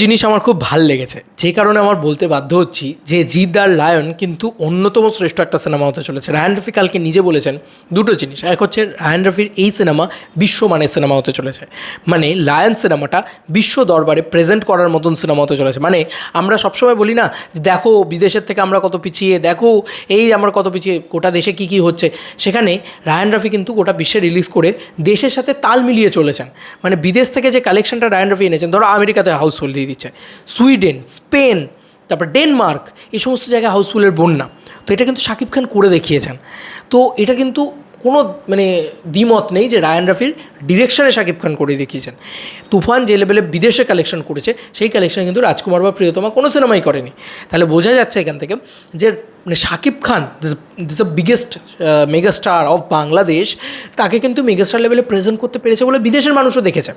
জিনিস আমার খুব ভাল লেগেছে, যে কারণে আমার বলতে বাধ্য হচ্ছি যে জিৎ আর লায়ন কিন্তু অন্যতম শ্রেষ্ঠ একটা সিনেমা হতে চলেছে। রায়ান রফি কালকে নিজে বলেছেন দুটো জিনিস। এক হচ্ছে রায়ান রফির এই সিনেমা বিশ্বমানের সিনেমা হতে চলেছে, মানে লায়ন সিনেমাটা বিশ্ব দরবারে প্রেজেন্ট করার মতন সিনেমা হতে চলেছে। মানে আমরা সবসময় বলি না যে দেখো বিদেশের থেকে আমরা কত পিছিয়ে, দেখো এই আমরা কত পিছিয়ে, গোটা দেশে কী কী হচ্ছে, সেখানে রায়ান রফি কিন্তু গোটা বিশ্বে রিলিজ করে দেশের সাথে তাল মিলিয়ে চলেছেন। মানে বিদেশ থেকে যে কালেকশনটা রায়ান রফি এনেছেন, ধরো আমেরিকাতে হাউসফুল দিয়ে দিচ্ছে, সুইডেন, স্পেন, তারপর ডেনমার্ক, এই সমস্ত জায়গায় হাউসফুলের বন্যা। তো এটা কিন্তু শাকিব খান করে দেখিয়েছেন। তো এটা কিন্তু কোনো মানে দ্বিমত নেই যে রায়ান রফির ডিরেকশনে শাকিব খান করে দেখিয়েছেন। তুফান যে লেভেলে বিদেশে কালেকশন করেছে, সেই কালেকশন কিন্তু রাজকুমার বা প্রিয়তমা কোনো সিনেমাই করেনি। তাহলে বোঝা যাচ্ছে এখান থেকে যে মানে Shakib Khan this the biggest megastar of Bangladesh, তাকে কিন্তু মেগাস্টার লেভেলে প্রেজেন্ট করতে পেরেছে বলে বিদেশের মানুষও দেখেছে।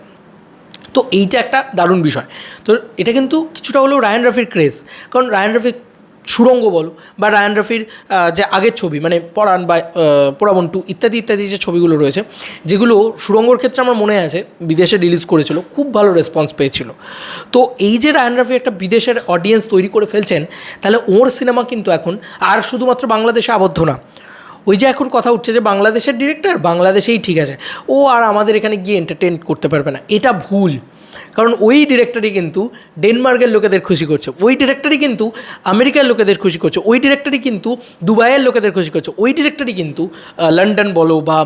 তো এইটা একটা দারুণ বিষয়। তো এটা কিন্তু কিছুটা হলেও রায়ান রফির ক্রেজ, কারণ রায়ান রফির সুড়ঙ্গ বলো বা রায়ান রফির যে আগের ছবি মানে পরাণ বা পোড়াবন্টু ইত্যাদি ইত্যাদি যে ছবিগুলো রয়েছে, যেগুলো সুড়ঙ্গর ক্ষেত্রে আমার মনে আছে বিদেশে রিলিজ করেছিল, খুব ভালো রেসপন্স পেয়েছিল। তো এই যে রায়ান রফি একটা বিদেশের অডিয়েন্স তৈরি করে ফেলছেন, তাহলে ওর সিনেমা কিন্তু এখন আর শুধুমাত্র বাংলাদেশে আবদ্ধ না। ওই যে এখন কথা উঠছে যে বাংলাদেশের ডিরেক্টর বাংলাদেশেই ঠিক আছে, ও আর আমাদের এখানে গিয়ে এন্টারটেন করতে পারবে না, এটা ভুল। কারণ ওই ডিরেক্টরই কিন্তু ডেনমার্কের লোকেদের খুশি করছে, ওই ডিরেক্টরই কিন্তু আমেরিকার লোকেদের খুশি করছে, ওই ডিরেক্টরই কিন্তু দুবাইয়ের লোকেদের খুশি করছে, ওই ডিরেক্টরই কিন্তু লন্ডন বলো বা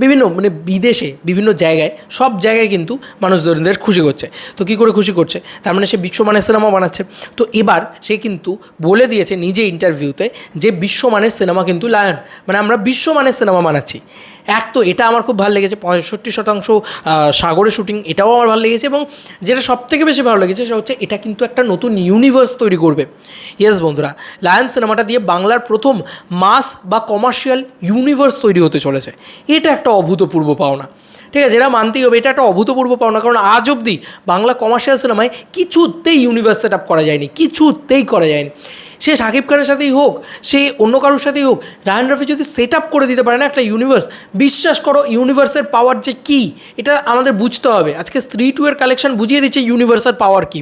বিভিন্ন মানে বিদেশে বিভিন্ন জায়গায়, সব জায়গায় কিন্তু মানুষজনদের খুশি করছে। তো কী করে খুশি করছে? তার মানে সে বিশ্বমানের সিনেমা বানাচ্ছে। তো এবার সে কিন্তু বলে দিয়েছে নিজে ইন্টারভিউতে যে বিশ্বমানের সিনেমা কিন্তু লায়ন, মানে আমরা বিশ্বমানের সিনেমা বানাচ্ছি। এক তো এটা আমার খুব ভালো লেগেছে, 65% সাগরে শুটিং, এটাও আমার ভালো লেগেছে। এবং যেটা সবথেকে বেশি ভালো লেগেছে সেটা হচ্ছে এটা কিন্তু একটা নতুন ইউনিভার্স তৈরি করবে। ইয়েস বন্ধুরা, লায়ন সিনেমাটা দিয়ে বাংলার প্রথম মাস বা কমার্শিয়াল ইউনিভার্স তৈরি হতে চলেছে। এটা একটা অভূতপূর্ব পাওনা, ঠিক আছে, যেটা মানতেই হবে, এটা একটা অভূতপূর্ব পাওনা। কারণ আজ অবধি বাংলা কমার্শিয়াল সিনেমায় কিছুতেই ইউনিভার্স সেট আপ করা যায়নি, কিছুতেই করা যায়নি। সে শাকিব খানের সাথেই হোক, সে অন্য কারোর সাথেই হোক, রায়ান রফি যদি সেট আপ করে দিতে পারে না একটা ইউনিভার্স, বিশ্বাস করো ইউনিভার্সের পাওয়ার যে কী এটা আমাদের বুঝতে হবে। আজকে স্ত্রী 2 এর কালেকশন বুঝিয়ে দিচ্ছে ইউনিভার্সের পাওয়ার কী।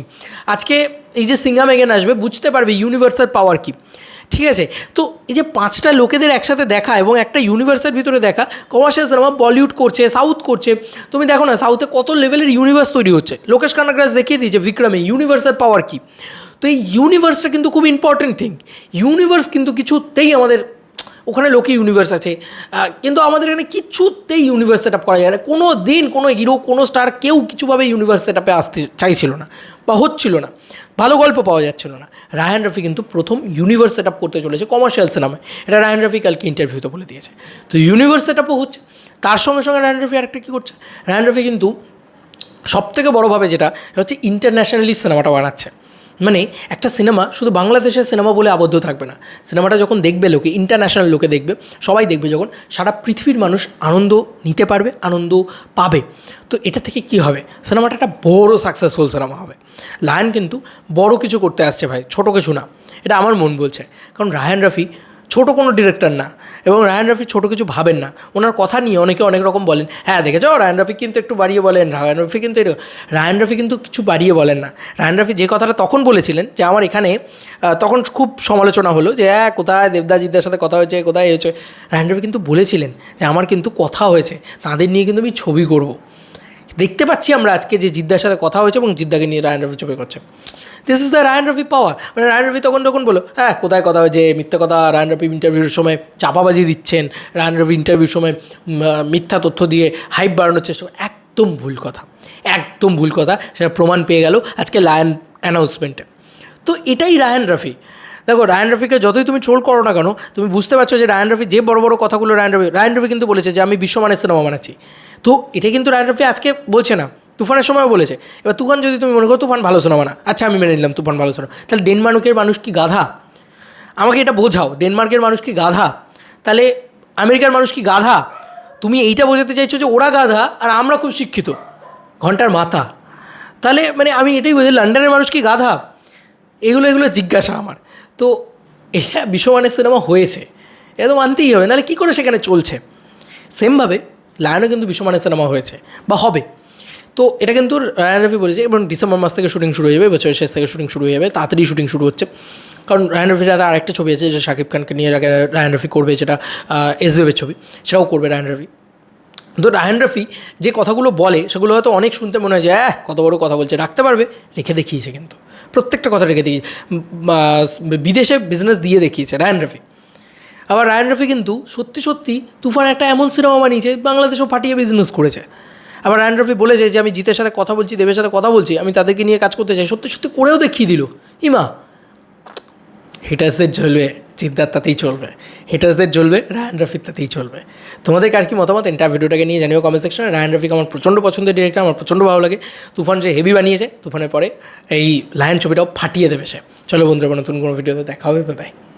আজকে এই যে সিঙ্গাম এগেন আসবে, বুঝতে পারবে ইউনিভার্সের পাওয়ার কী। ঠিক আছে, তো এই যে 5টা লোকেদের একসাথে দেখা এবং একটা ইউনিভার্সের ভিতরে দেখা, কমার্শিয়াল সিনেমা বলিউড করছে, সাউথ করছে, তুমি দেখো না সাউথে কত লেভেলের ইউনিভার্স তৈরি হচ্ছে। লোকেশ কানাগরাজ দেখিয়ে দিয়েছে বিক্রমে ইউনিভার্সের পাওয়ার কী। তো এই ইউনিভার্সটা কিন্তু খুব ইম্পর্টেন্ট থিং। ইউনিভার্স কিন্তু কিছুতেই আমাদের ওখানে লোকে ইউনিভার্স আছে, কিন্তু আমাদের এখানে কিছুতেই ইউনিভার্স সেট আপ করা যায় না। কোনো দিন কোনো হিরো কোনো স্টার কেউ কিছুভাবে ইউনিভার্স সেট আপে আসতে চাইছিল না বা হচ্ছিল না, ভালো গল্প পাওয়া যাচ্ছিল না। রায়ান রফি কিন্তু প্রথম ইউনিভার্স সেট আপ করতে চলেছে কমার্শিয়াল সিনেমায়, এটা রায়ান রফি কালকে ইন্টারভিউতে বলে দিয়েছে। তো ইউনিভার্স সেট আপও হচ্ছে, তার সঙ্গে সঙ্গে রায়ান রফি আরেকটা কী করছে, রায়ান রফি কিন্তু সবথেকে বড়োভাবে যেটা হচ্ছে ইন্টারন্যাশনালি সিনেমাটা বানাচ্ছে। মানে একটা সিনেমা শুধু বাংলাদেশের সিনেমা বলে আবদ্ধ থাকবে না, সিনেমাটা যখন দেখবে লোকে, ইন্টারন্যাশনাল লোকে দেখবে, সবাই দেখবে যখন, সারা পৃথিবীর মানুষ আনন্দ নিতে পারবে, আনন্দ পাবে। তো এটা থেকে কি হবে, সিনেমাটা একটা বড় সাকসেসফুল সিনেমা হবে। লায়ন কিন্তু বড় কিছু করতে আসছে ভাই, ছোট কিছু না, এটা আমার মন বলছে। কারণ রায়ান রফি ছোটো কোনো ডিরেক্টর না, এবং রায়ান রফি ছোটো কিছু ভাবেন না। ওনার কথা নিয়ে অনেকে অনেক রকম বলেন, হ্যাঁ দেখেছো রায়ান রফি কিন্তু একটু বাড়িয়ে বলেন, রায়ান রফি কিন্তু রায়ান রফি কিন্তু কিছু বাড়িয়ে বলেন না। রায়ান রফি যে কথাটা তখন বলেছিলেন যে আমার এখানে তখন খুব সমালোচনা হলো যে হ্যাঁ কোথায় দেবদাজিদের সাথে কথা হয়েছে, কোথায় হয়েছে, রায়ান রফি কিন্তু বলেছিলেন যে আমার কিন্তু কথা হয়েছে, তাদের নিয়ে কিন্তু আমি ছবি করব। দেখতে পাচ্ছি আমরা আজকে যে জিদ্দার সাথে কথা হয়েছে এবং জিদ্দাকে নিয়ে রায়ান রফি ছবি করছে। This is the Raiyan Rafi power. মানে রায়ান রফি তখন বলো হ্যাঁ কোথায় কথা হয়েছে, মিথ্যা কথা, রায়ান রফি ইন্টারভিউর সময় চাপাবাজি দিচ্ছেন, রায়ান রফি ইন্টারভিউর সময় মিথ্যা তথ্য দিয়ে হাইপ বাড়ানোর চেষ্টা, একদম ভুল কথা, একদম ভুল কথা। সেটা প্রমাণ পেয়ে গেল আজকে লায়ন অ্যানাউন্সমেন্টে। তো এটাই রায়ান রফি। দেখো রায়ান রফিকে যতই তুমি ট্রোল করো না কেন, তুমি বুঝতে পারছো যে রায়ান রফি যে বড় বড় কথাগুলো রায়ান রফি কিন্তু বলেছে যে আমি বিশ্বমানের সিনেমা বানাচ্ছি। তো এটা কিন্তু রায়ান রফি আজকে বলছে না, তুফানের সময়ও বলেছে। এবার তুফান যদি তুমি মনে করো তুফান ভালো সিনেমা না, আচ্ছা আমি মেনে নিলাম তুফান ভালো সিনেমা, তাহলে ডেনমার্কের মানুষ কি গাধা? আমাকে এটা বোঝাও, ডেনমার্কের মানুষ কি গাধা? তাহলে আমেরিকার মানুষ কি গাধা? তুমি এইটা বোঝাতে চাইছো যে ওরা গাধা আর আমরা খুব শিক্ষিত, ঘন্টার মাথা? তাহলে মানে আমি এটাই বলছি, লন্ডনের মানুষ কি গাধা? এগুলো জিজ্ঞাসা আমার। তো এটা বিশ্বমানের সিনেমা হয়েছে, এটা তো মানতেই হবে, নাহলে কী করে সেখানে চলছে। সেমভাবে লায়নও কিন্তু বিশ্বমানের সিনেমা হয়েছে বা হবে। তো এটা কিন্তু রায়ান রফি বলেছে, এবং ডিসেম্বর মাস থেকে শুটিং শুরু হয়ে যাবে, বছরের শেষ থেকে শুটিং শুরু হয়ে যাবে, তাড়াতাড়ি শুটিং শুরু হচ্ছে। কারণ রায়ান রফির হাতে আরেকটা ছবি আছে যে শাকিব খানকে নিয়ে রায়ান রফি করবে, যেটা এসবেবের ছবি, সেটাও করবে রায়ান রফি। তো রায়ান রফি যে কথাগুলো বলে সেগুলো হয়তো অনেক শুনতে মনে হয় যে কত বড় কথা বলছে, রাখতে পারবে, রেখে দেখিয়েছে, কিন্তু প্রত্যেকটা কথা রেখে দেখিয়েছে। বিদেশে বিজনেস দিয়ে দেখিয়েছে রায়ান রফি। আবার রায়ান রফি কিন্তু সত্যি সত্যি তুফান একটা এমন সিনেমা বানিয়েছে বাংলাদেশেও ফাটিয়ে বিজনেস করেছে। আবার রায়ান রফি বলেছে যে আমি জিতের সাথে কথা বলছি, দেবের সাথে কথা বলছি, আমি তাদেরকে নিয়ে কাজ করতে চাই, সত্যি সত্যি করেও দেখিয়ে দিল। ইমা, হেটার্সদের জ্বলবে জিদ্দার তাতেই চলবে, হেটার্সদের জ্বলবে রায়ান রফির তাতেই চলবে। তোমাদের আর কি মতামত এন্টার ভিডিওটাকে নিয়ে জানিও কমেন্ট সেকশনে। রায়ান রফিকে আমার প্রচণ্ড পছন্দের ডিরেক্টর, আমার প্রচণ্ড ভালো লাগে। তুফান যে হেভি বানিয়েছে, তুফানের পরে এই লায়ন ছবিটাও ফাটিয়ে দেবে সে। চলো বন্ধুরা, নতুন কোনো ভিডিওতে দেখা হবে, বাই।